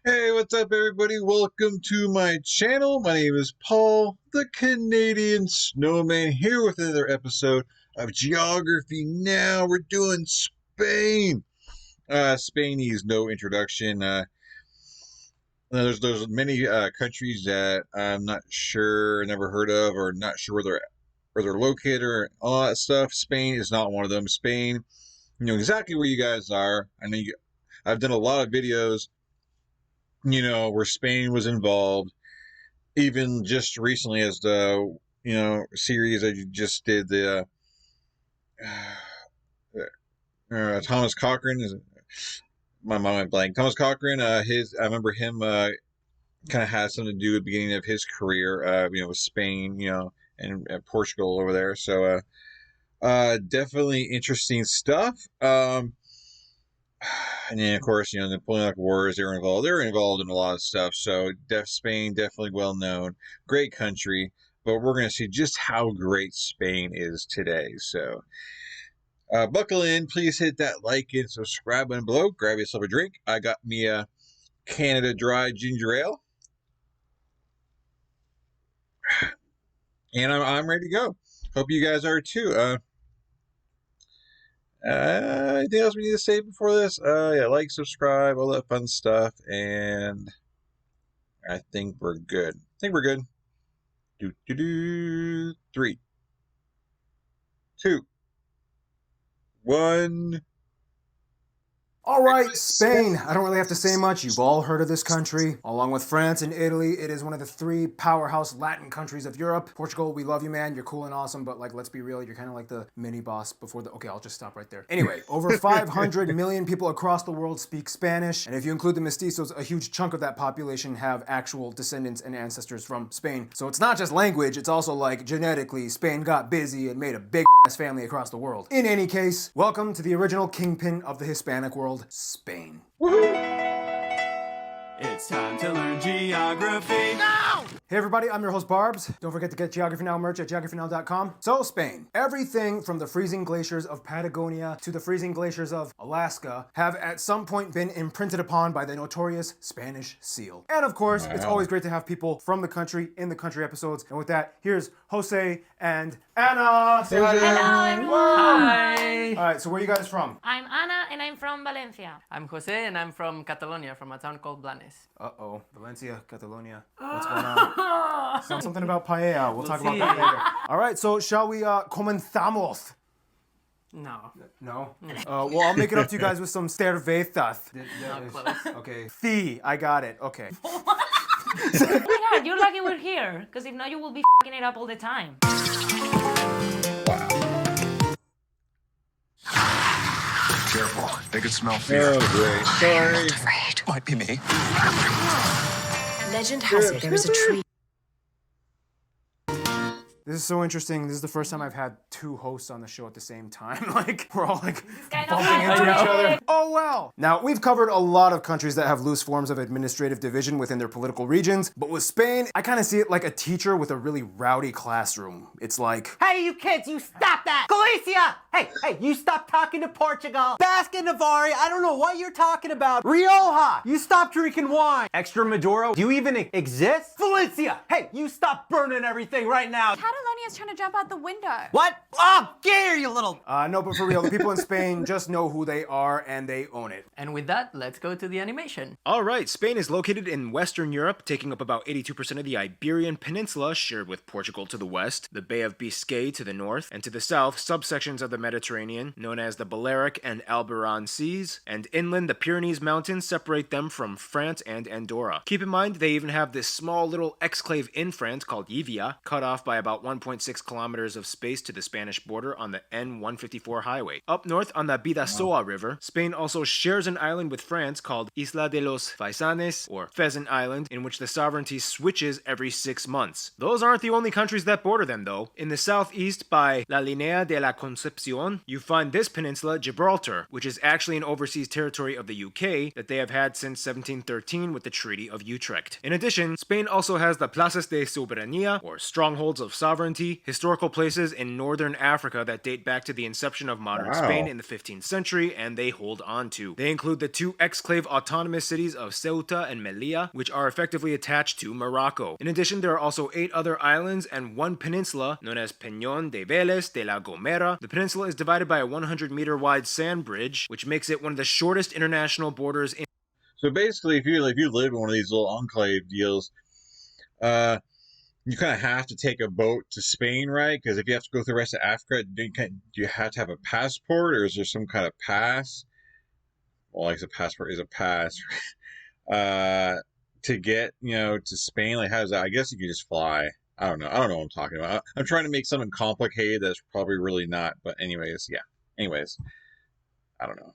Hey, what's up, everybody? Welcome to my channel. My name is Paul, the Canadian Snowman, here with another episode of Geography Now. We're doing Spain. Spain needs no introduction. There's many countries that I'm not sure, never heard of, or not sure where they're located, or all that stuff. Spain is not one of them. Spain, you know exactly where you guys are. I've done a lot of videos, where Spain was involved, even just recently as the series I just did, the Thomas Cochrane is my mind went blank. Thomas Cochrane, I remember him kind of had something to do with the beginning of his career, with Spain, and Portugal over there. So definitely interesting stuff. And then, of course, the Napoleonic Wars, they were involved. They were involved in a lot of stuff. So, Spain, definitely well known. Great country. But we're going to see just how great Spain is today. So, buckle in. Please hit that like and subscribe button below. Grab yourself a drink. I got me a Canada Dry Ginger Ale. And I'm ready to go. Hope you guys are too. Anything else we need to say before this? Yeah, like, subscribe, all that fun stuff, and I think we're good. Three, two, one. All right, Spain. I don't really have to say much. You've all heard of this country. Along with France and Italy, it is one of the three powerhouse Latin countries of Europe. Portugal, we love you, man. You're cool and awesome, but let's be real. You're kind of like the mini boss before the... Okay, I'll just stop right there. Anyway, over 500 million people across the world speak Spanish. And if you include the mestizos, a huge chunk of that population have actual descendants and ancestors from Spain. So it's not just language, it's also like genetically, Spain got busy and made a big ass family across the world. In any case, welcome to the original kingpin of the Hispanic world, Spain. It's time to learn geography now! Hey everybody, I'm your host Barbs. Don't forget to get Geography Now merch at geographynow.com. So Spain. Everything from the freezing glaciers of Patagonia to the freezing glaciers of Alaska have at some point been imprinted upon by the notorious Spanish seal. And of course, it's always great to have people from the country in the country episodes. And with that, here's Jose and Anna. Say hi. Hello, everyone. Hi! All right, so where are you guys from? I'm Anna and I'm from Valencia. I'm Jose and I'm from Catalonia, from a town called Blanes. Uh-oh, Valencia, Catalonia. What's going on? Something about paella. We'll talk about that later. All right, so shall we comenzamos? No. No? Well, I'll make it up to you guys with some cervezas. Not close. Okay. Fee, I got it. Okay. Oh my god, you're lucky we're here, because if not, you will be f***ing it up all the time. Careful. They could smell fear. Oh, great. Sorry. Afraid. Might be me. Legend has it there is a tree. This is so interesting. This is the first time I've had two hosts on the show at the same time. Like, we're all like kind of bumping into funny. each other. Oh well. Now, we've covered a lot of countries that have loose forms of administrative division within their political regions, but with Spain, I kind of see it like a teacher with a really rowdy classroom. It's like, Hey, you kids, you stop that! Galicia! Hey, you stop talking to Portugal. Basque and Navarre, I don't know what you're talking about. Rioja, you stop drinking wine. Extremadura, do you even exist? Valencia, hey, you stop burning everything right now. Catalonia's trying to jump out the window. What? Oh, get here, you little... no, but for real, the people in Spain just know who they are and they own it. And with that, let's go to the animation. All right, Spain is located in Western Europe, taking up about 82% of the Iberian Peninsula, shared with Portugal to the west, the Bay of Biscay to the north, and to the south, subsections of the Mediterranean, known as the Balearic and Alboran Seas, and inland, the Pyrenees Mountains separate them from France and Andorra. Keep in mind, they even have this small little exclave in France called Yvia, cut off by about 1.6 kilometers of space to the Spanish border on the N154 highway. Up north on the Bidasoa River, Spain also shares an island with France called Isla de los Faisanes, or Pheasant Island, in which the sovereignty switches every 6 months. Those aren't the only countries that border them, though. In the southeast, by La Linea de la Concepcion, you find this peninsula, Gibraltar, which is actually an overseas territory of the UK that they have had since 1713 with the Treaty of Utrecht. In addition, Spain also has the Plazas de Soberanía, or strongholds of sovereignty, sovereignty, historical places in northern Africa that date back to the inception of modern Spain in the 15th century, and they hold on to. They include the two exclave autonomous cities of Ceuta and Melilla, which are effectively attached to Morocco. In addition, there are also 8 other islands and one peninsula known as Peñón de Vélez de la Gomera. The peninsula is divided by a 100-meter wide sand bridge, which makes it one of the shortest international borders in. So basically, if you live in one of these little enclave deals, you kind of have to take a boat to Spain, right? Because if you have to go through the rest of Africa, do you have to have a passport, or is there some kind of pass? Well, I guess a passport is a pass. To get, to Spain. Like, how does that? I guess you can just fly. I don't know what I'm talking about. I'm trying to make something complicated that's probably really not. But anyways, yeah. Anyways, I don't know.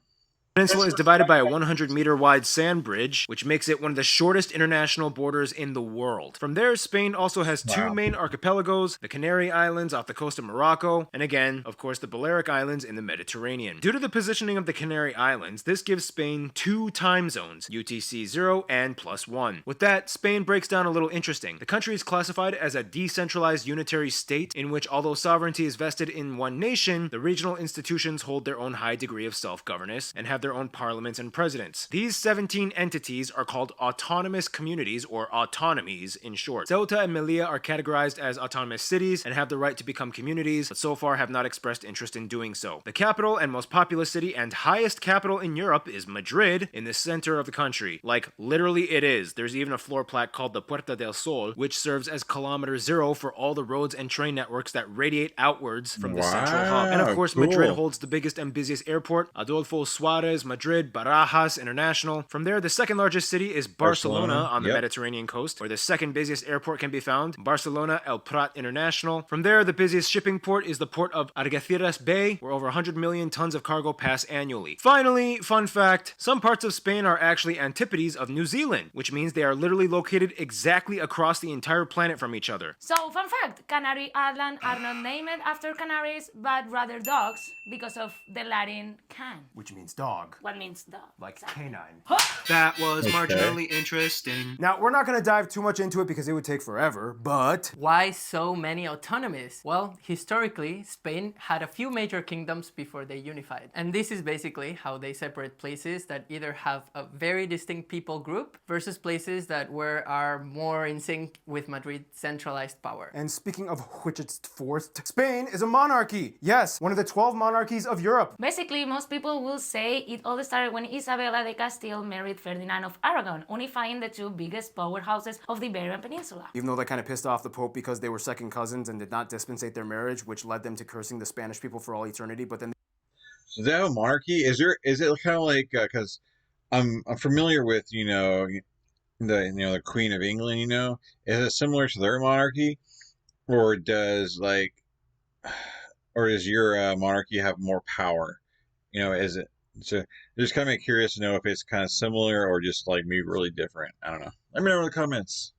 The peninsula is divided by a 100-meter wide sand bridge, which makes it one of the shortest international borders in the world. From there, Spain also has 2 main archipelagos, the Canary Islands off the coast of Morocco, and again, of course, the Balearic Islands in the Mediterranean. Due to the positioning of the Canary Islands, this gives Spain 2 time zones, UTC 0 and +1. With that, Spain breaks down a little interesting. The country is classified as a decentralized unitary state, in which although sovereignty is vested in one nation, the regional institutions hold their own high degree of self-governance and have their own parliaments and presidents. These 17 entities are called autonomous communities, or autonomies in short. Ceuta and Melilla are categorized as autonomous cities and have the right to become communities, but so far have not expressed interest in doing so. The capital and most populous city and highest capital in Europe is Madrid, in the center of the country. Like, literally it is. There's even a floor plaque called the Puerta del Sol, which serves as kilometer 0 for all the roads and train networks that radiate outwards from the central hub. And of course, Cool. Madrid holds the biggest and busiest airport, Adolfo Suarez Madrid Barajas International. From there, the second largest city is Barcelona on the Mediterranean coast, where the second busiest airport can be found, Barcelona El Prat International. From there, the busiest shipping port is the port of Algeciras Bay, where over 100 million tons of cargo pass annually. Finally, fun fact, some parts of Spain are actually antipodes of New Zealand, which means they are literally located exactly across the entire planet from each other. So, fun fact, Canary Islands are not named after canaries, but rather dogs, because of the Latin can. Which means dog. What means dog? Like canine. That was marginally interesting. Now, we're not going to dive too much into it because it would take forever, but... Why so many autonomies? Well, historically, Spain had a few major kingdoms before they unified. And this is basically how they separate places that either have a very distinct people group versus places that are more in sync with Madrid's centralized power. And speaking of which it's forced, Spain is a monarchy. Yes, one of the 12 monarchies of Europe. Basically, most people will say it all started when Isabella de Castile married Ferdinand of Aragon, unifying the 2 biggest powerhouses of the Iberian Peninsula. Even though that kind of pissed off the Pope because they were second cousins and did not dispensate their marriage, which led them to cursing the Spanish people for all eternity, but then... So they have a monarchy? Is it kind of like, because I'm familiar with, the Queen of England, is it similar to their monarchy? Or does your monarchy have more power? Is it? So just kind of curious to know if it's kind of similar or just like maybe really different. I don't know. Let me know in the comments.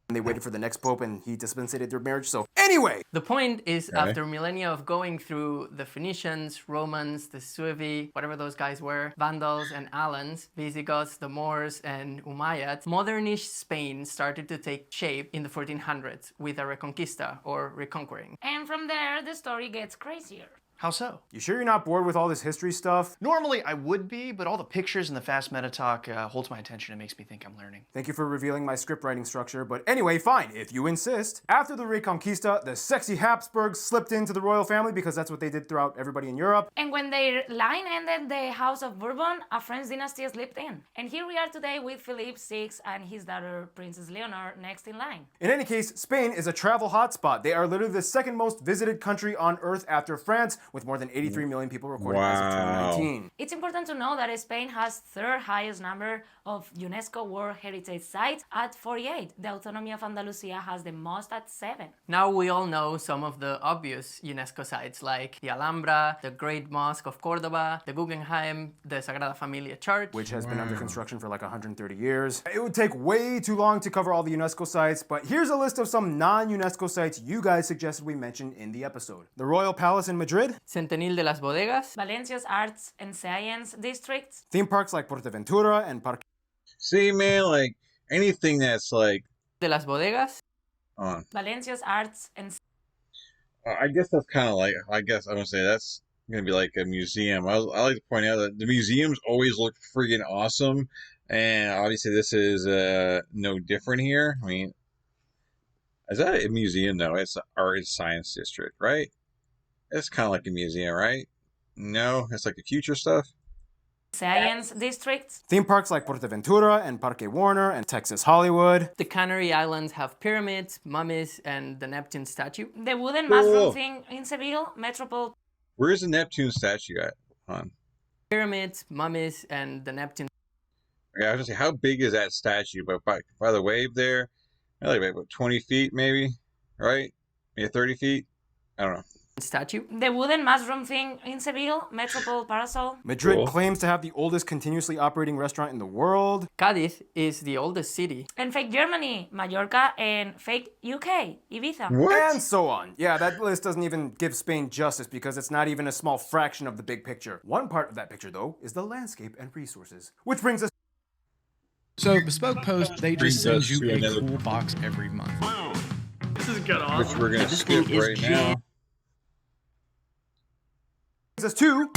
And they waited for the next pope and he dispensated their marriage. So anyway, the point is, after millennia of going through the Phoenicians, Romans, the Suevi, whatever those guys were, Vandals and Alans, Visigoths, the Moors, and Umayyads, modernish Spain started to take shape in the 1400s with a Reconquista, or reconquering. And from there, the story gets crazier. How so? You sure you're not bored with all this history stuff? Normally I would be, but all the pictures and the fast meta talk holds my attention and makes me think I'm learning. Thank you for revealing my script writing structure, but anyway, fine, if you insist. After the Reconquista, the sexy Habsburgs slipped into the royal family because that's what they did throughout everybody in Europe. And when their line ended, the House of Bourbon, a French dynasty slipped in. And here we are today with Philippe VI and his daughter, Princess Leonor, next in line. In any case, Spain is a travel hotspot. They are literally the second most visited country on earth after France, with more than 83 million people recorded as of 2019. It's important to know that Spain has third highest number of UNESCO World Heritage Sites at 48. The Autonomy of Andalusia has the most at 7. Now we all know some of the obvious UNESCO sites like the Alhambra, the Great Mosque of Cordoba, the Guggenheim, the Sagrada Familia Church, which has been under construction for like 130 years. It would take way too long to cover all the UNESCO sites, but here's a list of some non-UNESCO sites you guys suggested we mention in the episode. The Royal Palace in Madrid, Centenil de las Bodegas, Valencia's Arts and Science Districts, theme parks like Portaventura and Parque. See, man, like anything that's like de las Bodegas, on. Valencia's arts and I guess that's kind of like, I guess I would say that's going to be like a museum. I like to point out that the museums always look friggin' awesome. And obviously, this is no different here. I mean, is that a museum? No, it's an art and science district, right? It's kind of like a museum, right? No, it's like the future stuff. science districts. Theme parks like Portaventura and Parque Warner and Texas Hollywood. The Canary Islands have pyramids, mummies, and the Neptune statue. The wooden Cool. mushroom thing in Seville, Metropole. Where's the Neptune statue at? On. Pyramids, mummies, and the Neptune Okay, I was gonna say, how big is that statue? But by the wave there, like about 20 feet, maybe, right? Maybe 30 feet. I don't know. statue. The wooden mushroom thing in Seville, Metropole Parasol. Madrid Cool. claims to have the oldest continuously operating restaurant in the world. Cádiz is the oldest city. And fake Germany, Mallorca, and fake UK, Ibiza. What? And so on. Yeah, that list doesn't even give Spain justice because it's not even a small fraction of the big picture. One part of that picture, though, is the landscape and resources. Which brings us So Bespoke Post, they just send us you to a another- cool box every month. This is good. Which we're gonna skip right now. to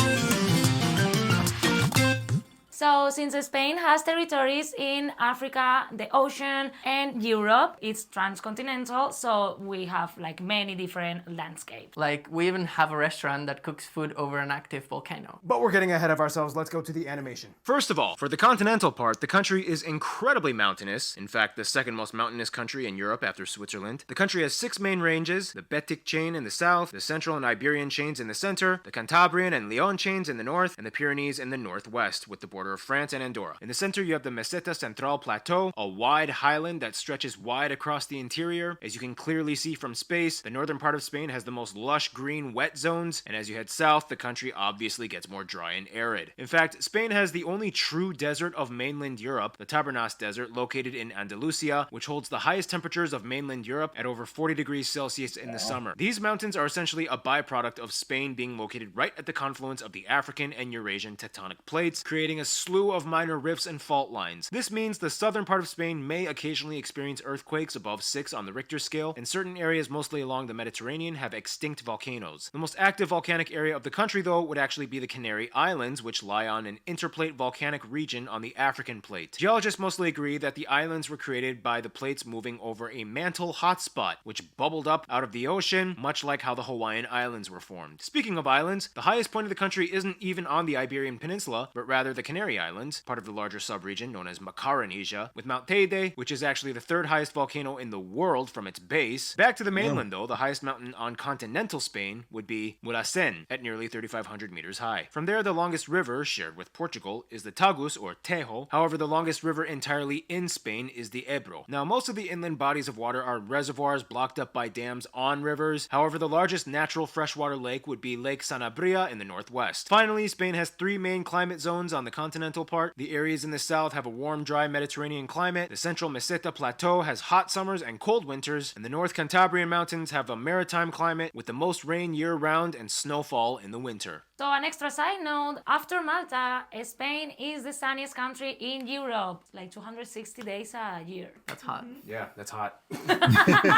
So, since Spain has territories in Africa, the ocean, and Europe, it's transcontinental, so we have like many different landscapes. Like, we even have a restaurant that cooks food over an active volcano. But we're getting ahead of ourselves. Let's go to the animation. First of all, for the continental part, the country is incredibly mountainous. In fact, the second most mountainous country in Europe after Switzerland. The country has 6 main ranges: the Betic chain in the south, the Central and Iberian chains in the center, the Cantabrian and Leon chains in the north, and the Pyrenees in the northwest, with the border of France and Andorra. In the center, you have the Meseta Central Plateau, a wide highland that stretches wide across the interior. As you can clearly see from space, the northern part of Spain has the most lush green wet zones, and as you head south, the country obviously gets more dry and arid. In fact, Spain has the only true desert of mainland Europe, the Tabernas Desert, located in Andalusia, which holds the highest temperatures of mainland Europe at over 40 degrees Celsius in the summer. These mountains are essentially a byproduct of Spain being located right at the confluence of the African and Eurasian tectonic plates, creating a slew of minor rifts and fault lines. This means the southern part of Spain may occasionally experience earthquakes above 6 on the Richter scale, and certain areas mostly along the Mediterranean have extinct volcanoes. The most active volcanic area of the country, though, would actually be the Canary Islands, which lie on an interplate volcanic region on the African plate. Geologists mostly agree that the islands were created by the plates moving over a mantle hotspot, which bubbled up out of the ocean, much like how the Hawaiian Islands were formed. Speaking of islands, the highest point of the country isn't even on the Iberian Peninsula, but rather the Canary Islands, part of the larger subregion known as Macaronesia, with Mount Teide, which is actually the 3rd highest volcano in the world from its base. Back to the mainland, though, the highest mountain on continental Spain would be Mulhacén, at nearly 3,500 meters high. From there, the longest river, shared with Portugal, is the Tagus, or Tejo. However, the longest river entirely in Spain is the Ebro. Now, most of the inland bodies of water are reservoirs blocked up by dams on rivers. However, the largest natural freshwater lake would be Lake Sanabria in the northwest. Finally, Spain has 3 main climate zones on the continental part. The areas in the south have a warm, dry Mediterranean climate. The central Meseta Plateau has hot summers and cold winters, and the North Cantabrian Mountains have a maritime climate with the most rain year-round and snowfall in the winter. So, an extra side note, after Malta, Spain is the sunniest country in Europe, like 260 days a year. That's hot. Yeah, that's hot.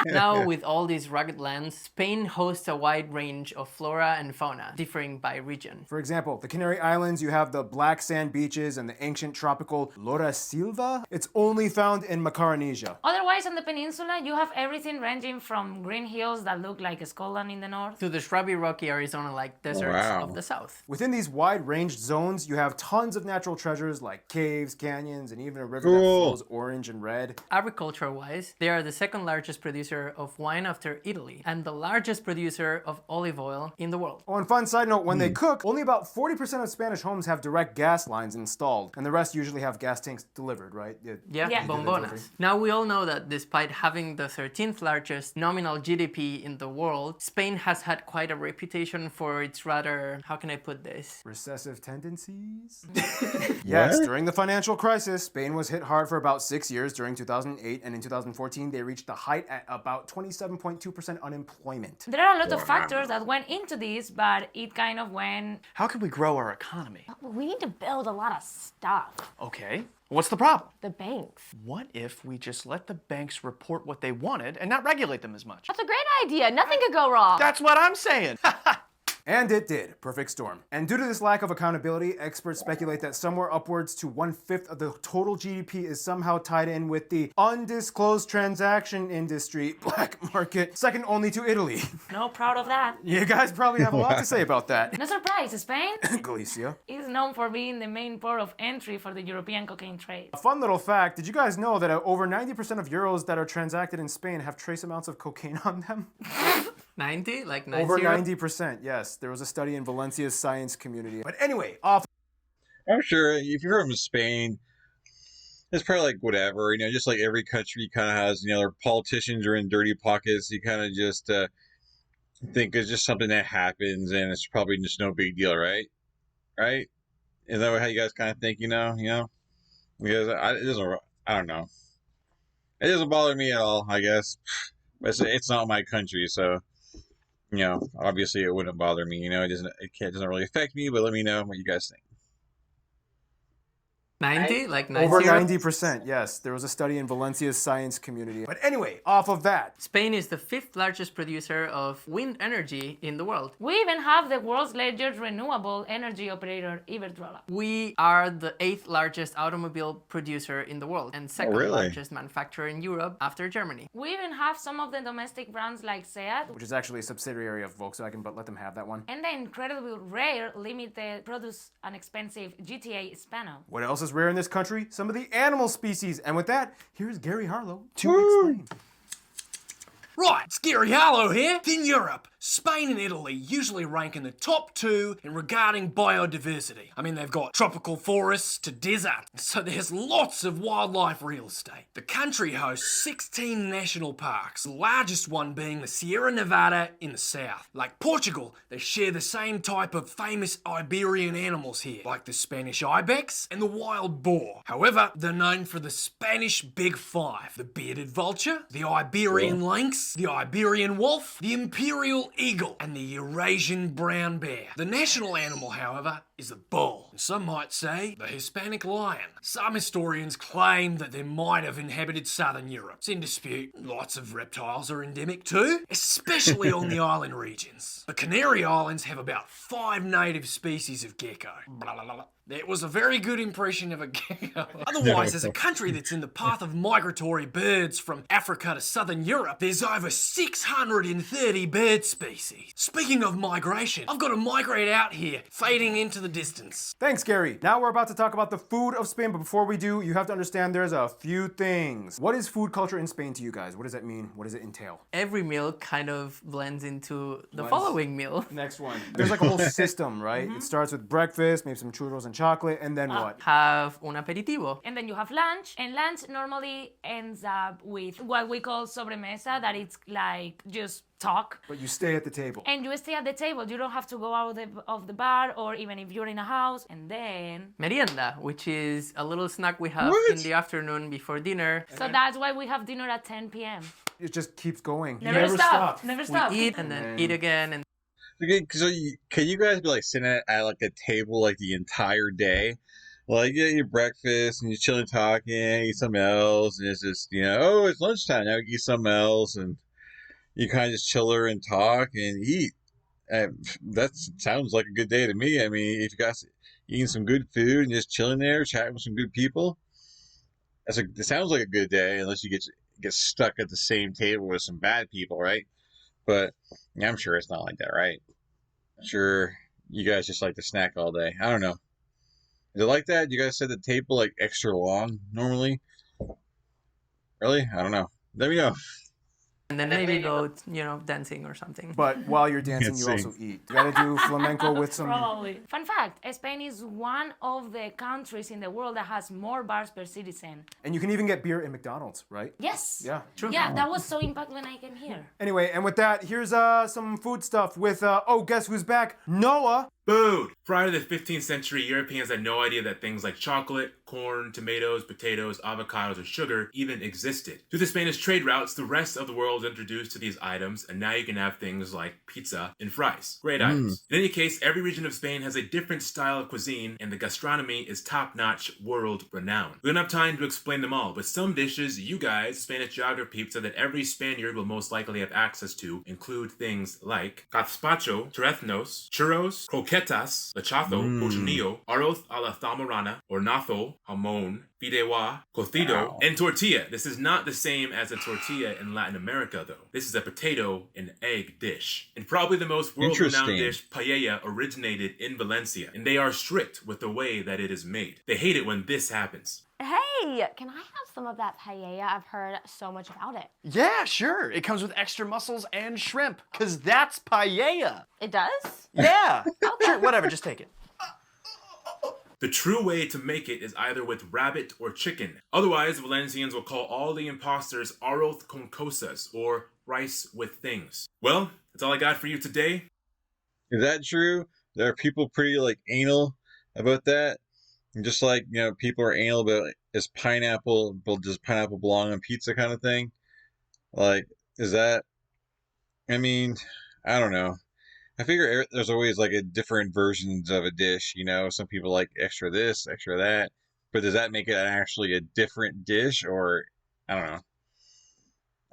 Now, with all these rugged lands, Spain hosts a wide range of flora and fauna, differing by region. For example, the Canary Islands, you have the black sand beaches and the ancient tropical Lora Silva. It's only found in Macaronesia. Otherwise, on the peninsula, you have everything ranging from green hills that look like Scotland in the north. To the shrubby, rocky Arizona-like deserts wow. of the south. Within these wide-ranged zones, you have tons of natural treasures like caves, canyons, and even a river Cool. that flows orange and red. Agriculture-wise, they are the 2nd largest producer of wine after Italy, and the largest producer of olive oil in the world. Oh, and fun side note, when they cook, only about 40% of Spanish homes have direct gas lines installed, and the rest usually have gas tanks delivered, right? Yeah, Yeah. bombonas. Now, we all know that despite having the 13th largest nominal GDP in the world, Spain has had quite a reputation for its rather, how can I put this? Recessive tendencies? Yes, What? during the financial crisis, Spain was hit hard for about 6 years during 2008, and in 2014, they reached the height at about 27.2% unemployment. There are a lot of factors that went into this, but it kind of went. How can we grow our economy? We need to build a lot of stuff. Okay. What's the problem? The banks. What if we just let the banks report what they wanted and not regulate them as much? That's a great idea. Nothing could go wrong. That's what I'm saying. And it did. Perfect storm. And due to this lack of accountability, experts speculate that somewhere upwards to 1/5 of the total GDP is somehow tied in with the undisclosed transaction industry, black market, second only to Italy. No, proud of that. You guys probably have a lot to say about that. No surprise, Spain Galicia. is known for being the main port of entry for the European cocaine trade. A fun little fact, did you guys know that over 90% of euros that are transacted in Spain have trace amounts of cocaine on them? 90? Like 90? Over 90%, yes. There was a study in Valencia's science community. But anyway, off. I'm sure if you're from Spain, it's probably like whatever, just like every country kind of has, their politicians are in dirty pockets. You kind of just think it's just something that happens and it's probably just no big deal, right? Right? Is that how you guys kind of think, Because I don't know. It doesn't bother me at all, I guess. It's not my country, so, obviously it wouldn't bother me, it doesn't really affect me, but let me know what you guys think. 90? Like 90? Over 90%, yes. There was a study in Valencia's science community. But anyway, off of that. Spain is the 5th largest producer of wind energy in the world. We even have the world's largest renewable energy operator, Iberdrola. We are the 8th largest automobile producer in the world and second largest manufacturer in Europe after Germany. We even have some of the domestic brands like Seat, Which is actually a subsidiary of Volkswagen, but let them have that one. and the incredibly rare limited produce an expensive GTA Spano. What else is rare in this country? Some of the animal species. And with that, here's Gary Harlow to explain. Right, it's Gary Harlow here. In Europe, Spain and Italy usually rank in the top 2 in regarding biodiversity. I mean, they've got tropical forests to desert, so there's lots of wildlife real estate. The country hosts 16 national parks, the largest one being the Sierra Nevada in the south. Like Portugal, they share the same type of famous Iberian animals here, like the Spanish ibex and the wild boar. However, they're known for the Spanish Big Five: the bearded vulture, the Iberian lynx, the Iberian wolf, the imperial eagle, and the Eurasian brown bear. The national animal, however, is the bull, and some might say the Hispanic lion. Some historians claim that they might have inhabited southern Europe. It's in dispute. Lots of reptiles are endemic too, especially on the island regions. The Canary Islands have about 5 native species of gecko. Blah, blah, blah. It was a very good impression of a gecko. Otherwise, as a country that's in the path of migratory birds from Africa to southern Europe, there's over 630 bird species. Speaking of migration, I've got to migrate out here, fading into the distance. Thanks, Gary. Now we're about to talk about the food of Spain, but before we do, you have to understand there's a few things. What is food culture in Spain to you guys? What does that mean? What does it entail? Every meal kind of blends into the following meal. Next one. There's like a whole system, right? It starts with breakfast, maybe some churros and chocolate, and then what? Have un aperitivo. And then you have lunch, and lunch normally ends up with what we call sobremesa, that it's like just talk. But you stay at the table. And you stay at the table. You don't have to go out of the bar, or even if you're in a house. And then Merienda, which is a little snack we have in the afternoon before dinner. So that's why we have dinner at 10 p.m. It just keeps going. Never stop. Never We stop. eat and then eat again. And Okay, so can you guys be like sitting at like a table like the entire day? Like you get your breakfast and you're chilling, talking, eat something else, and it's just oh, it's lunchtime now. Eat something else, and you kind of just chill there and talk and eat. That sounds like a good day to me. I mean, if you guys eating some good food and just chilling there, chatting with some good people, it sounds like a good day. Unless you get stuck at the same table with some bad people, right? But yeah, I'm sure it's not like that, right? Sure, you guys just like to snack all day. I don't know. Is it like that? You guys set the table like extra long normally? Really? I don't know. Let me know. and then maybe go, dancing or something. But while you're dancing, you also eat. You gotta do flamenco with some... Probably. Fun fact, Spain is one of the countries in the world that has more bars per citizen. And you can even get beer in McDonald's, right? Yes. Yeah. True. Yeah, that was so impactful when I came here. Anyway, and with that, here's some food stuff with, guess who's back? Noah. Food! Prior to the 15th century, Europeans had no idea that things like chocolate, corn, tomatoes, potatoes, avocados, or sugar even existed. Through the Spanish trade routes, the rest of the world was introduced to these items, and now you can have things like pizza and fries. Great items. In any case, every region of Spain has a different style of cuisine, and the gastronomy is top-notch, world-renowned. We don't have time to explain them all, but some dishes you guys, Spanish geography peeps, said that every Spaniard will most likely have access to include things like gazpacho, torreznos, churros, croquetas, lechazo, cochinillo, arroz a la zamorana, hornazo, jamón, fideuá, cocido, and tortilla. This is not the same as a tortilla in Latin America, though. This is a potato and egg dish. And probably the most world-renowned dish, paella, originated in Valencia, and they are strict with the way that it is made. They hate it when this happens. Hey, can I have some of that paella? I've heard so much about it. Yeah, sure. It comes with extra mussels and shrimp, because that's paella. It does? Yeah. Sure, whatever, just take it. The true way to make it is either with rabbit or chicken. Otherwise, Valencians will call all the imposters arroz con cosas, or rice with things. Well, that's all I got for you today. Is that true? There are people pretty anal about that. And just people are anal about does pineapple belong on pizza kind of thing? Is that? I mean, I don't know. I figure there's always a different versions of a dish. Some people like extra this, extra that. But does that make it actually a different dish, or I don't know.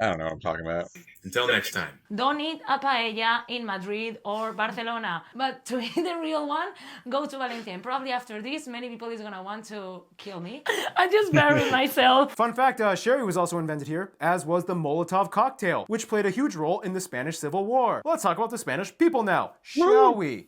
I don't know what I'm talking about. Until next time. Don't eat a paella in Madrid or Barcelona. But to eat the real one, go to Valencia. And probably after this, many people is gonna want to kill me. I just buried myself. Fun fact, sherry was also invented here, as was the Molotov cocktail, which played a huge role in the Spanish Civil War. Let's talk about the Spanish people now, shall we?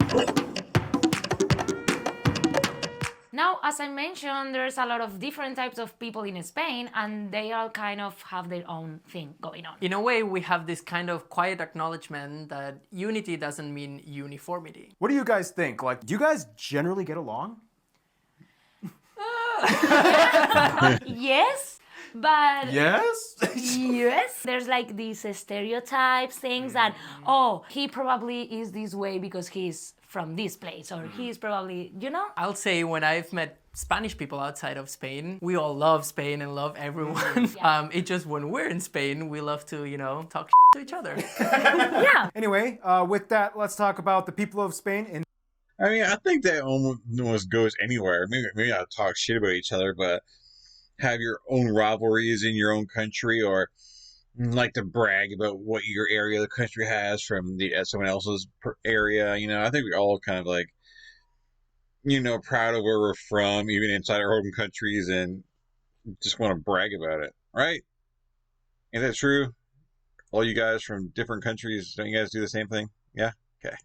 Now, as I mentioned, there's a lot of different types of people in Spain, and they all kind of have their own thing going on. In a way, we have this kind of quiet acknowledgement that unity doesn't mean uniformity. What do you guys think? Do you guys generally get along? Yes, but... Yes? Yes. There's these stereotypes, things that, oh, he probably is this way because he's from this place, or he's probably, I'll say when I've met Spanish people outside of Spain, we all love Spain and love everyone. Yeah. It's just when we're in Spain, we love to, talk to each other. Yeah. Anyway, with that, let's talk about the people of Spain. I mean, I think that almost goes anywhere. Maybe not talk shit about each other, but have your own rivalries in your own country, or like to brag about what your area of the country has from someone else's area. I think we're all kind of proud of where we're from, even inside our home countries, and just want to brag about it, right? Is that true? All you guys from different countries, don't you guys do the same thing? Yeah? Okay.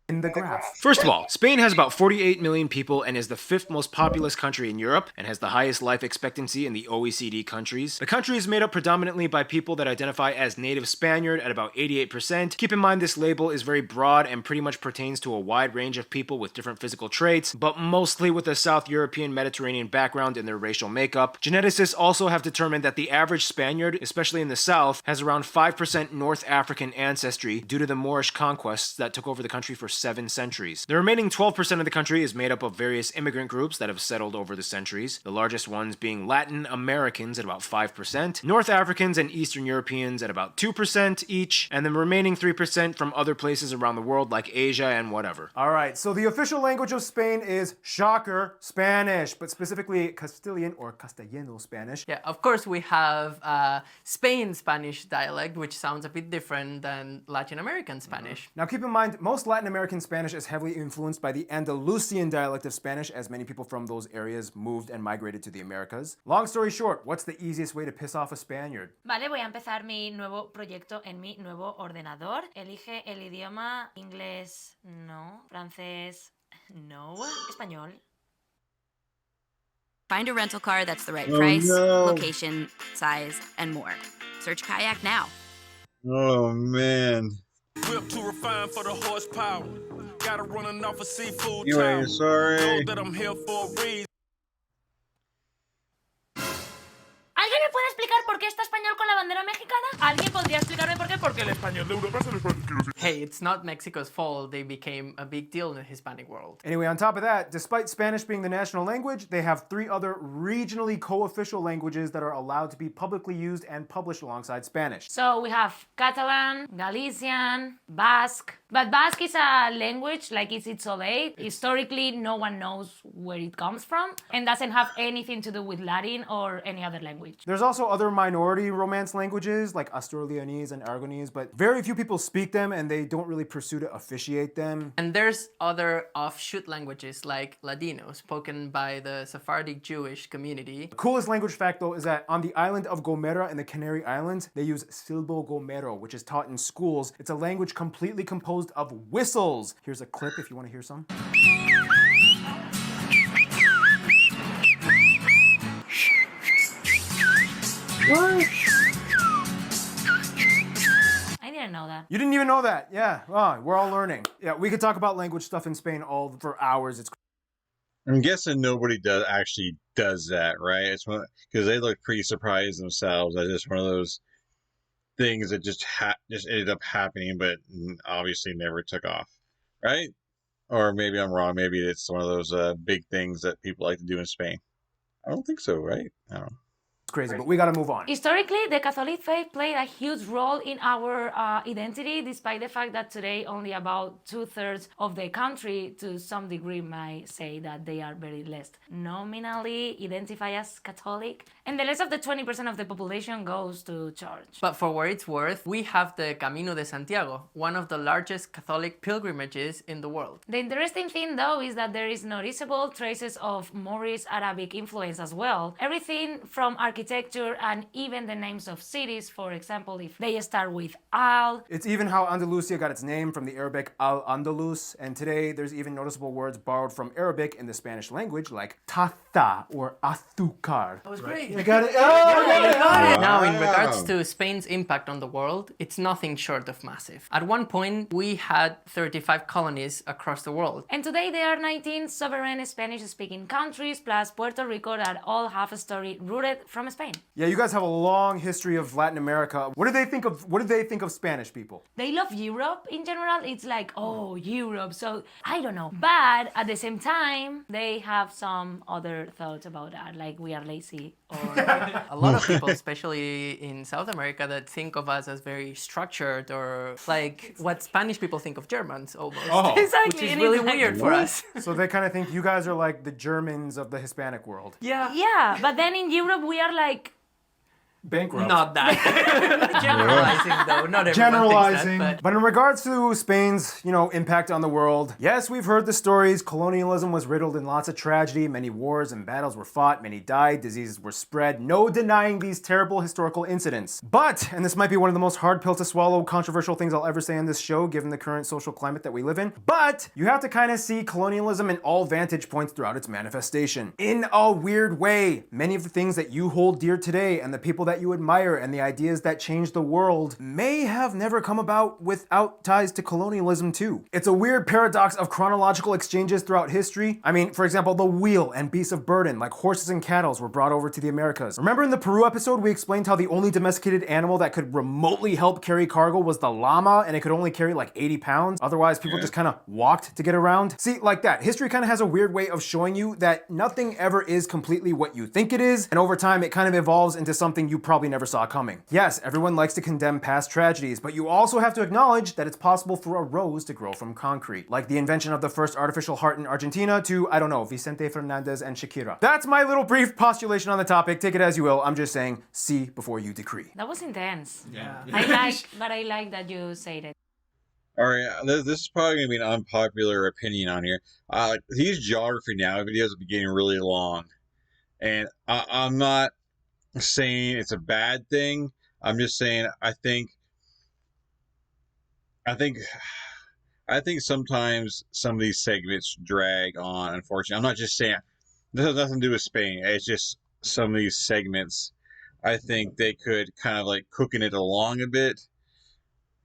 In the graph. First of all, Spain has about 48 million people and is the 5th most populous country in Europe and has the highest life expectancy in the OECD countries. The country is made up predominantly by people that identify as native Spaniard at about 88%. Keep in mind this label is very broad and pretty much pertains to a wide range of people with different physical traits, but mostly with a South European Mediterranean background in their racial makeup. Geneticists also have determined that the average Spaniard, especially in the South, has around 5% North African ancestry due to the Moorish conquests that took over the country for 7 centuries. The remaining 12% of the country is made up of various immigrant groups that have settled over the centuries, the largest ones being Latin Americans at about 5%, North Africans and Eastern Europeans at about 2% each, and the remaining 3% from other places around the world like Asia and whatever. Alright, so the official language of Spain is, shocker, Spanish, but specifically Castilian or Castellano Spanish. Yeah, of course we have Spain Spanish dialect, which sounds a bit different than Latin American Spanish. Now keep in mind, most Latin American Spanish is heavily influenced by the Andalusian dialect of Spanish, as many people from those areas moved and migrated to the Americas. Long story short, what's the easiest way to piss off a Spaniard? Vale, voy a empezar mi nuevo proyecto en mi nuevo ordenador. Elige el idioma: inglés, no; francés, no; español. Find a rental car that's the right price, location, size, and more. Search Kayak now. Oh, man. Whip too refined for the horsepower. Gotta run off a seafood Anyway, sorry. Know that I'm here for a reason. ¿Alguien me puede explicar por qué está español con la bandera mexicana? ¿Alguien podría explicarme por qué? Porque el español de Europa es el español. Hey, it's not Mexico's fault they became a big deal in the Hispanic world. Anyway, on top of that, despite Spanish being the national language, they have 3 other regionally co-official languages that are allowed to be publicly used and published alongside Spanish. So we have Catalan, Galician, Basque. But Basque is a language, like it's obsolete. Historically, no one knows where it comes from and doesn't have anything to do with Latin or any other language. There's also other minority Romance languages like Astur-Leonese and Aragonese, but very few people speak them and they don't really pursue to officiate them. And there's other offshoot languages like Ladino, spoken by the Sephardic Jewish community. The coolest language fact though is that on the island of Gomera in the Canary Islands, they use Silbo Gomero, which is taught in schools. It's a language completely composed of whistles. Here's a clip if you want to hear some. What? I didn't know that. You didn't even know that? Yeah, oh, we're all learning. Yeah, we could talk about language stuff in Spain all for hours. It's I'm guessing nobody does that, right? It's because they look pretty surprised themselves. That's just one of those things that just ended up happening, but obviously never took off, right? Or maybe I'm wrong. Maybe it's one of those big things that people like to do in Spain. I don't think so, right? I don't know. crazy, but we gotta move on. Historically, the Catholic faith played a huge role in our identity, despite the fact that today only about 2/3 of the country, to some degree, might say that they are very less nominally identify as Catholic, and the rest of the 20% of the population goes to church. But for what it's worth, we have the Camino de Santiago, one of the largest Catholic pilgrimages in the world. The interesting thing, though, is that there is noticeable traces of Moorish Arabic influence as well. Everything from architecture and even the names of cities, for example, if they start with Al. It's even how Andalusia got its name from the Arabic Al-Andalus, and today there's even noticeable words borrowed from Arabic in the Spanish language, like taza or azúcar. That was great. You got it? Oh, you got it. Now, in regards to Spain's impact on the world, it's nothing short of massive. At one point, we had 35 colonies across the world. And today there are 19 sovereign Spanish-speaking countries, plus Puerto Rico, that all have a story rooted from Spain. Yeah, you guys have a long history of Latin America. What do they think of Spanish people? They love Europe in general. It's like, oh, Europe. So I don't know. But at the same time, they have some other thoughts about that, like we are lazy. Or a lot of people, especially in South America, that think of us as very structured, or like what Spanish people think of Germans almost. Oh. Exactly. Which is really weird for us. So they kind of think you guys are like the Germans of the Hispanic world. Yeah. Yeah, but then in Europe we are like Bankrupt. Not that. Generalizing though, not everyone Generalizing. thinks that, But in regards to Spain's, impact on the world, yes, we've heard the stories. Colonialism was riddled in lots of tragedy. Many wars and battles were fought. Many died. Diseases were spread. No denying these terrible historical incidents. But, and this might be one of the most hard pill to swallow, controversial things I'll ever say on this show, given the current social climate that we live in, but you have to kind of see colonialism in all vantage points throughout its manifestation. In a weird way, many of the things that you hold dear today and the people that you admire and the ideas that change the world may have never come about without ties to colonialism too. It's a weird paradox of chronological exchanges throughout history. I mean, for example, the wheel and beasts of burden, like horses and cattle, were brought over to the Americas. Remember in the Peru episode we explained how the only domesticated animal that could remotely help carry cargo was the llama, and it could only carry like 80 pounds? Otherwise, people just kind of walked to get around. See, like that. History kind of has a weird way of showing you that nothing ever is completely what you think it is, and over time it kind of evolves into something you probably never saw coming. Yes, everyone likes to condemn past tragedies, but you also have to acknowledge that it's possible for a rose to grow from concrete. Like the invention of the first artificial heart in Argentina to, I don't know, Vicente Fernandez and Shakira. That's my little brief postulation on the topic. Take it as you will. I'm just saying, see before you decree. that was intense. Yeah. I like that you said it. All right, this is probably going to be an unpopular opinion on here. These geography now videos are getting really long, and I'm not saying it's a bad thing. I'm just saying I think sometimes some of these segments drag on, unfortunately. I'm not just saying this has nothing to do with Spain. It's just some of these segments I think they could kind of like cooking it along a bit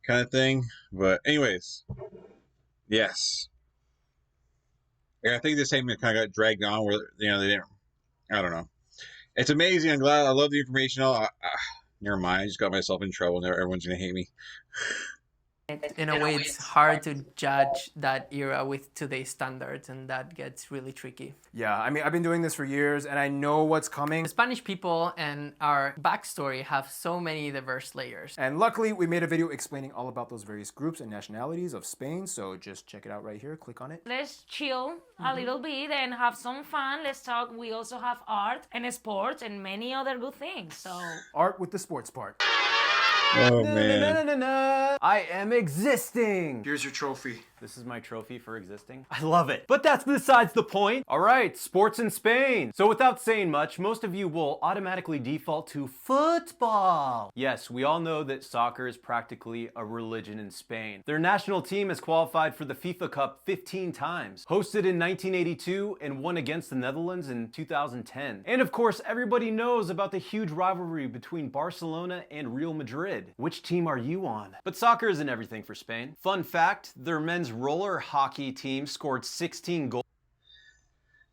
kind of thing. But anyways, yes. Yeah, I think the segment kind of got dragged on where they didn't, I don't know. It's amazing. I'm glad. I love the information. Never mind. I just got myself in trouble. Now everyone's gonna hate me. In a way, it's hard to judge that era with today's standards, and that gets really tricky. Yeah, I mean, I've been doing this for years, and I know what's coming. The Spanish people and our backstory have so many diverse layers. And luckily, we made a video explaining all about those various groups and nationalities of Spain, so just check it out right here. Click on it. Let's chill a little bit and have some fun. Let's talk. We also have art and sports and many other good things. So art with the sports part. Oh man. I am existing. Here's your trophy. This is my trophy for existing. I love it. But that's besides the point. All right, sports in Spain. So without saying much, most of you will automatically default to football. Yes, we all know that soccer is practically a religion in Spain. Their national team has qualified for the FIFA Cup 15 times, hosted in 1982 and won against the Netherlands in 2010. And of course, everybody knows about the huge rivalry between Barcelona and Real Madrid. Which team are you on? But soccer isn't everything for Spain. Fun fact, their men's roller hockey team scored 16 goals.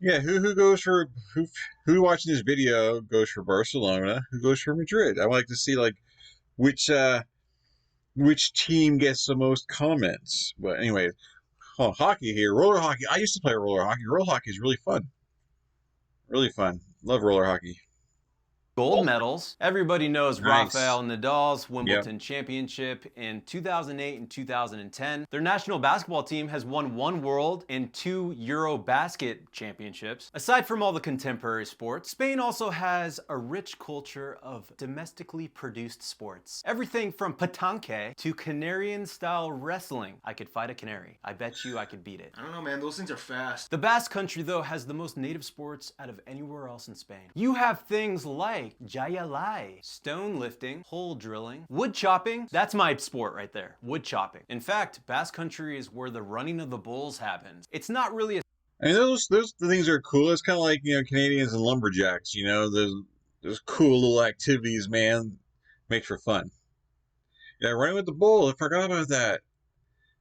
Yeah, who goes for who watching this video goes for Barcelona? Who goes for Madrid? I would like to see like which team gets the most comments. But anyway, hockey here, roller hockey. I used to play roller hockey. Roller hockey is really fun. Really fun. Love roller hockey. Gold medals. Everybody knows Nice. Rafael Nadal's Wimbledon Championship in 2008 and 2010. Their national basketball team has won 1 World and 2 Eurobasket championships. Aside from all the contemporary sports, Spain also has a rich culture of domestically produced sports. Everything from petanque to Canarian-style wrestling. I could fight a canary. I bet you I could beat it. I don't know, man. Those things are fast. The Basque Country, though, has the most native sports out of anywhere else in Spain. You have things like jayalai, stone lifting, hole drilling, wood chopping. That's my sport right there, wood chopping. In fact, Basque Country is where the running of the bulls happens. It's not really a... I mean, those things are cool. It's kind of like, you know, Canadians and lumberjacks. You know, those cool little activities, man, make for fun. Yeah, running with the bull. I forgot about that.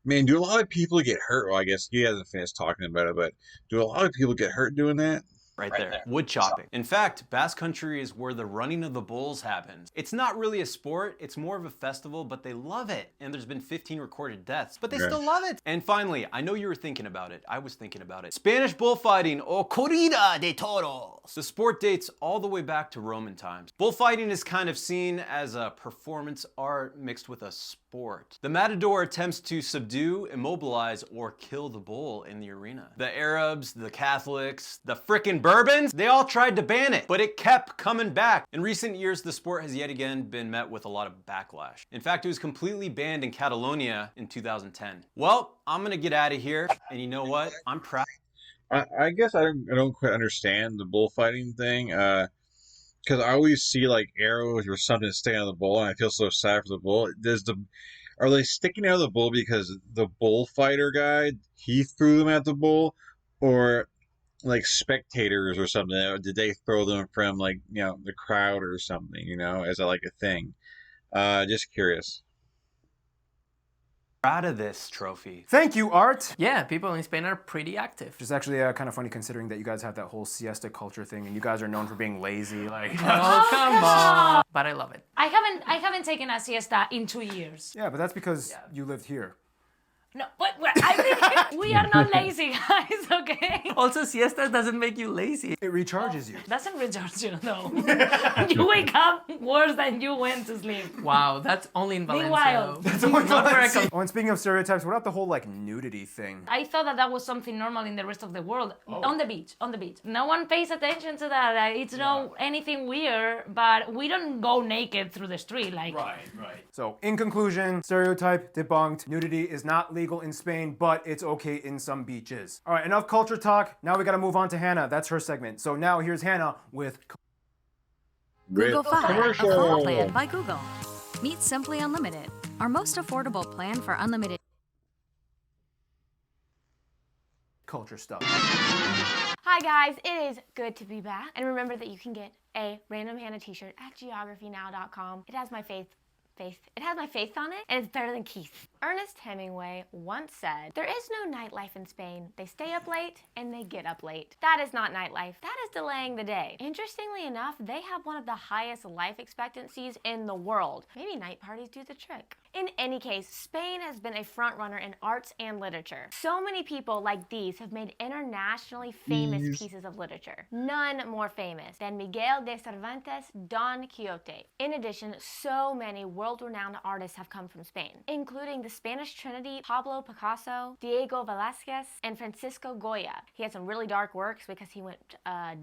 Man, do a lot of people get hurt? Well, I guess he hasn't finished talking about it, but do a lot of people get hurt doing that? Right there. Wood chopping. In fact, Basque Country is where the running of the bulls happens. It's not really a sport, it's more of a festival, but they love it. And there's been 15 recorded deaths, but they still love it. And finally, I know you were thinking about it. I was thinking about it. Spanish bullfighting, or corrida de toros. The sport dates all the way back to Roman times. Bullfighting is kind of seen as a performance art mixed with a sport. The matador attempts to subdue, immobilize, or kill the bull in the arena. The Arabs, the Catholics, the frickin' Bourbons, they all tried to ban it, but it kept coming back. In recent years, the sport has yet again been met with a lot of backlash. In fact, it was completely banned in Catalonia in 2010. Well, I'm gonna get out of here, and you know what? I'm proud. I guess I don't quite understand the bullfighting thing, because I always see like arrows or something sticking out of the bull, and I feel so sad for the bull. Are they sticking out of the bull because the bullfighter guy, he threw them at the bull, or like spectators or something? Did they throw them from, like, you know, the crowd or something? You know, as like a thing? Just curious. Proud of this trophy. Thank you, Art. Yeah, people in Spain are pretty active. Which is actually kind of funny considering that you guys have that whole siesta culture thing, and you guys are known for being lazy. Like, oh, come on. But I love it. I haven't taken a siesta in 2 years. Yeah, but that's because you lived here. No, but we are not lazy, guys, okay? Also, siesta doesn't make you lazy. It recharges you. Doesn't recharge you, though. You wake up worse than you went to sleep. Wow, that's only in Valencia. Meanwhile, That's only Valencia. Oh, and speaking of stereotypes, what about the whole, like, nudity thing? I thought that was something normal in the rest of the world. On the beach. No one pays attention to that. It's not anything weird, but we don't go naked through the street. Like. Right. So, in conclusion, stereotype debunked. Nudity is not legal in Spain, but it's okay in some beaches. All right, enough culture talk. Now we gotta move on to Hannah. That's her segment. So now here's Hannah with Google Fi, a commercial. phone plan by Google. Meet Simply Unlimited, our most affordable plan for unlimited culture stuff. Hi guys, it is good to be back. And remember that you can get a Random Hannah t-shirt at geographynow.com. It has my face on it, and it's better than Keith. Ernest Hemmingway once said, "There is no nightlife in Spain. They stay up late and they get up late." That is not nightlife. That is delaying the day. Interestingly enough, they have one of the highest life expectancies in the world. Maybe night parties do the trick. In any case, Spain has been a frontrunner in arts and literature. So many people like these have made internationally famous pieces of literature. None more famous than Miguel de Cervantes' Don Quixote. In addition, so many world-renowned artists have come from Spain, including the Spanish Trinity, Pablo Picasso, Diego Velázquez, and Francisco Goya. He had some really dark works because he went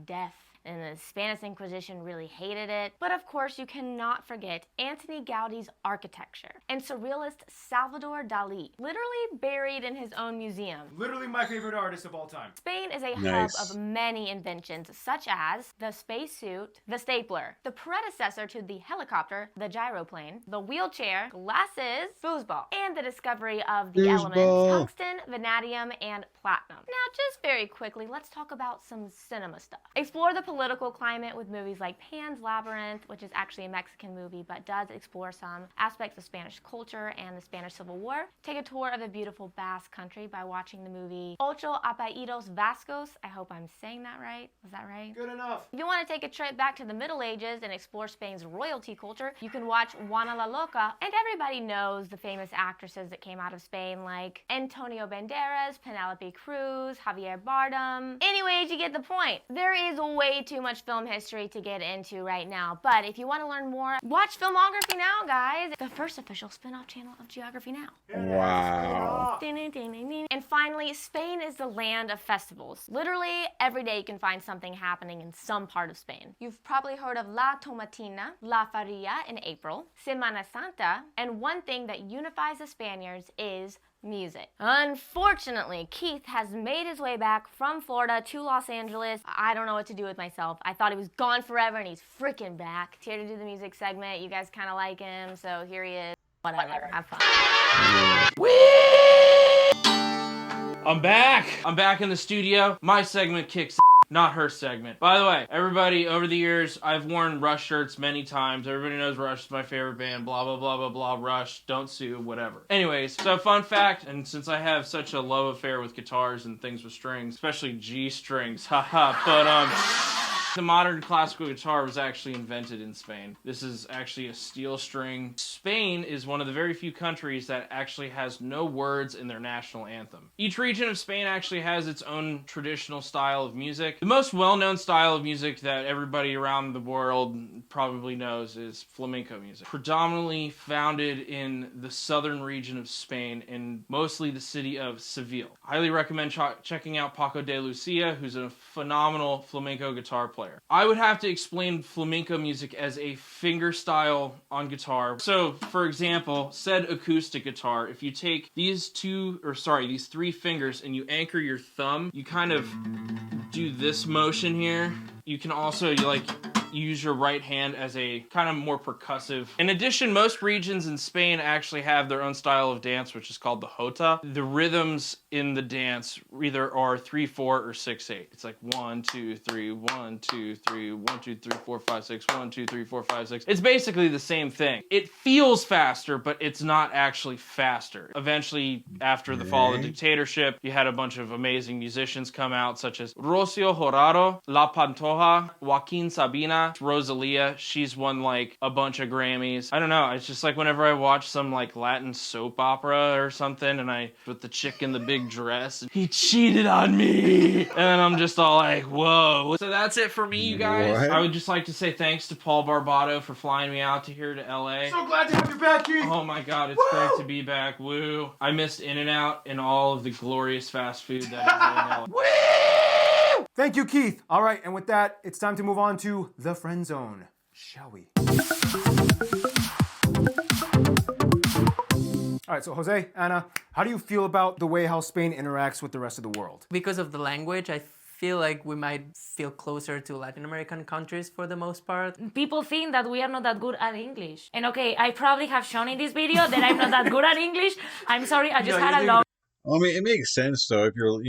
deaf, and the Spanish Inquisition really hated it. But of course, you cannot forget Antoni Gaudi's architecture and surrealist Salvador Dali, literally buried in his own museum. Literally my favorite artist of all time. Spain is a hub of many inventions, such as the spacesuit, the stapler, the predecessor to the helicopter, the gyroplane, the wheelchair, glasses, foosball, and the discovery of the elements tungsten, vanadium, and platinum. Now, just very quickly, let's talk about some cinema stuff. Explore the political climate with movies like Pan's Labyrinth, which is actually a Mexican movie but does explore some aspects of Spanish culture and the Spanish Civil War. Take a tour of the beautiful Basque country by watching the movie Ocho Apellidos Vascos. I hope I'm saying that right. Was that right? Good enough. If you want to take a trip back to the Middle Ages and explore Spain's royalty culture, you can watch Juana la Loca, and everybody knows the famous actresses that came out of Spain like Antonio Banderas, Penelope Cruz, Javier Bardem. Anyways, you get the point. There is way too much film history to get into right now, but if you want to learn more, watch Filmography Now, guys, the first official spin-off channel of Geography Now. Wow. And finally, Spain is the land of festivals. Literally every day you can find something happening in some part of Spain. You've probably heard of La Tomatina, La Faria in April, Semana Santa, and one thing that unifies the Spaniards is music. Unfortunately, Keith has made his way back from Florida to Los Angeles. I don't know what to do with myself. I thought he was gone forever and he's freaking back. He's here to do the music segment. You guys kind of like him, so here he is. Whatever, have fun. I'm back! I'm back in the studio. My segment kicks not her segment. By the way, everybody, over the years, I've worn Rush shirts many times. Everybody knows Rush is my favorite band, blah, blah, blah, blah, blah, Rush, don't sue, whatever. Anyways, so fun fact, and since I have such a love affair with guitars and things with strings, especially G strings, haha, but, the modern classical guitar was actually invented in Spain. This is actually a steel string. Spain is one of the very few countries that actually has no words in their national anthem. Each region of Spain actually has its own traditional style of music. The most well-known style of music that everybody around the world probably knows is flamenco music. Predominantly founded in the southern region of Spain and mostly the city of Seville. Highly recommend checking out Paco de Lucia, who's a phenomenal flamenco guitar player. I would have to explain flamenco music as a finger style on guitar. So, for example, said acoustic guitar, if you take these three fingers and you anchor your thumb, you kind of do this motion here. You can also, use your right hand as a kind of more percussive. In addition, most regions in Spain actually have their own style of dance, which is called the jota. The rhythms in the dance either are 3/4 or 6/8. It's like 1 2 3 1 2 3 1 2 3 4 5 6 1 2 3 4 5 6. It's basically the same thing. It feels faster, but it's not actually faster. Eventually, after the fall of the dictatorship, you had a bunch of amazing musicians come out, such as Rocío Jurado, La Pantoja, Joaquín Sabina, Rosalia. She's won like a bunch of Grammys. I don't know, it's just like whenever I watch some like Latin soap opera or something and with the chick in the big dress, and he cheated on me, and then I'm just all like, whoa. So that's it for me, you guys. What? I would just like to say thanks to Paul Barbato for flying me out to here to LA. So glad to have you back, Keith. Oh my god, it's great to be back. Woo. I missed In-N-Out and all of the glorious fast food that is in LA. Thank you, Keith. All right, and with that, it's time to move on to the friend zone, shall we? All right, so Jose, Anna, how do you feel about the way how Spain interacts with the rest of the world? Because of the language, I feel like we might feel closer to Latin American countries for the most part. People think that we are not that good at English. And okay, I probably have shown in this video that I'm not that good at English. I'm sorry, I just had a long... I mean, it makes sense, though, if you're,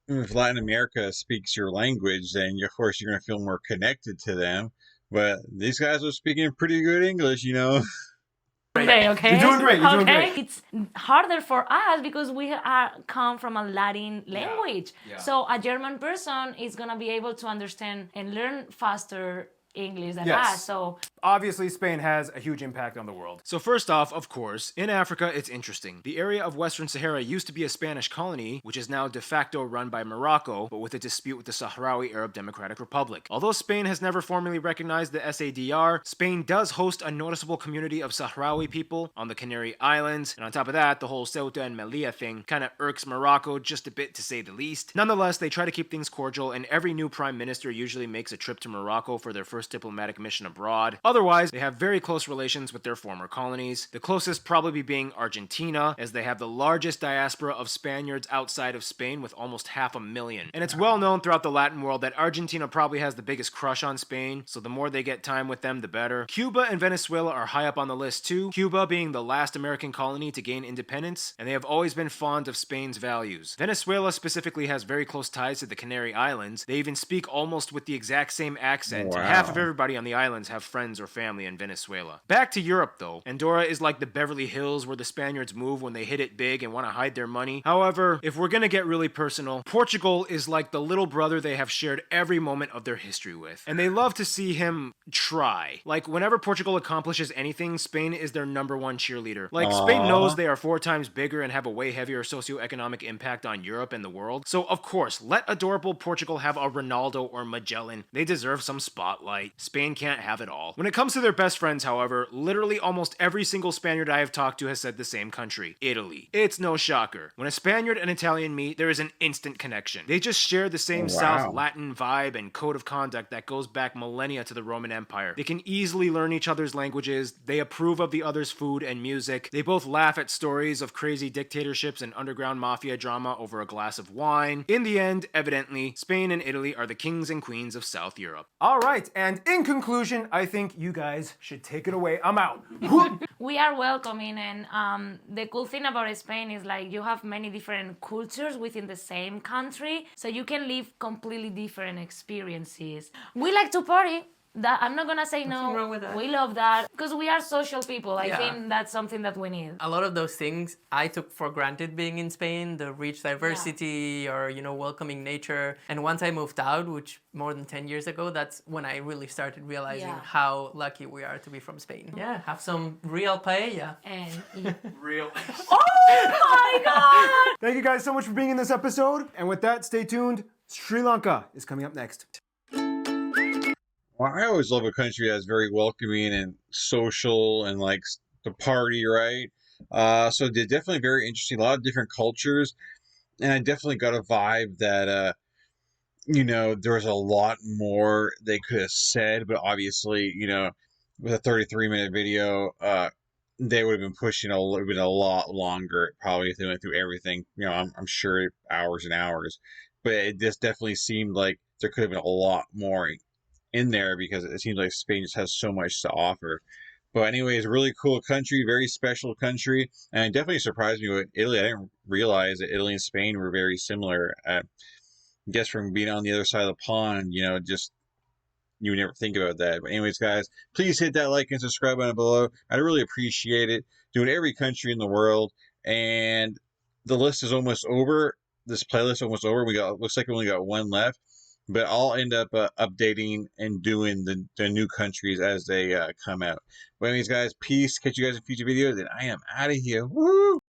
if Latin America speaks your language, then of course you're going to feel more connected to them. But these guys are speaking pretty good English, Okay, okay. You're doing great. You're doing Okay. great. It's harder for us because we are come from a Latin language. Yeah. So a German person is gonna be able to understand and learn faster English than Yes. us. So Obviously, Spain has a huge impact on the world. So first off, of course, in Africa, it's interesting. The area of Western Sahara used to be a Spanish colony, which is now de facto run by Morocco, but with a dispute with the Sahrawi Arab Democratic Republic. Although Spain has never formally recognized the SADR, Spain does host a noticeable community of Sahrawi people on the Canary Islands, and on top of that, the whole Ceuta and Melilla thing kind of irks Morocco just a bit to say the least. Nonetheless, they try to keep things cordial, and every new prime minister usually makes a trip to Morocco for their first diplomatic mission abroad. Otherwise, they have very close relations with their former colonies, the closest probably being Argentina, as they have the largest diaspora of Spaniards outside of Spain with almost 500,000. And it's well known throughout the Latin world that Argentina probably has the biggest crush on Spain, so the more they get time with them, the better. Cuba and Venezuela are high up on the list too, Cuba being the last American colony to gain independence, and they have always been fond of Spain's values. Venezuela specifically has very close ties to the Canary Islands. They even speak almost with the exact same accent, and half of everybody on the islands have friends or family in Venezuela. Back to Europe though, Andorra is like the Beverly Hills where the Spaniards move when they hit it big and want to hide their money. However, if we're gonna get really personal, Portugal is like the little brother they have shared every moment of their history with. And they love to see him try. Like, whenever Portugal accomplishes anything, Spain is their #1 cheerleader. Like, Spain knows they are 4 times bigger and have a way heavier socioeconomic impact on Europe and the world. So, of course, let adorable Portugal have a Ronaldo or Magellan. They deserve some spotlight. Spain can't have it all. When it comes to their best friends, however, literally almost every single Spaniard I have talked to has said the same country, Italy. It's no shocker. When a Spaniard and Italian meet, there is an instant connection. They just share the same South Latin vibe and code of conduct that goes back millennia to the Roman Empire. They can easily learn each other's languages, they approve of the other's food and music, they both laugh at stories of crazy dictatorships and underground mafia drama over a glass of wine. In the end, evidently, Spain and Italy are the kings and queens of South Europe. Alright, and in conclusion, I think you guys should take it away. I'm out. we are welcoming, and the cool thing about Spain is like you have many different cultures within the same country, so you can live completely different experiences. We like to party. That I'm not gonna say Nothing no. wrong with that. We love that because we are social people. I Yeah. think that's something that we need. A lot of those things I took for granted being in Spain, the rich diversity or, welcoming nature. And once I moved out, which more than 10 years ago, that's when I really started realizing how lucky we are to be from Spain. Yeah, have some real paella. And Real. oh my God! Thank you guys so much for being in this episode. And with that, stay tuned. Sri Lanka is coming up next. Well, I always love a country that's very welcoming and social and likes to party, right? So they're definitely very interesting. A lot of different cultures, and I definitely got a vibe that there was a lot more they could have said, but obviously, with a 33-minute video, they would have been pushing it would have been a lot longer, probably if they went through everything. I'm sure hours and hours, but it just definitely seemed like there could have been a lot more in there because it seems like Spain just has so much to offer. But anyways, really cool country, very special country, and it definitely surprised me with Italy. I didn't realize that Italy and Spain were very similar. I guess from being on the other side of the pond, just you would never think about that. But anyways, guys, please hit that like and subscribe button below. I'd really appreciate it. Doing every country in the world, and the list is almost over. This playlist is almost over. Looks like we only got one left. But I'll end up updating and doing the new countries as they come out. But anyways, guys, peace. Catch you guys in future videos, and I am out of here. Woo!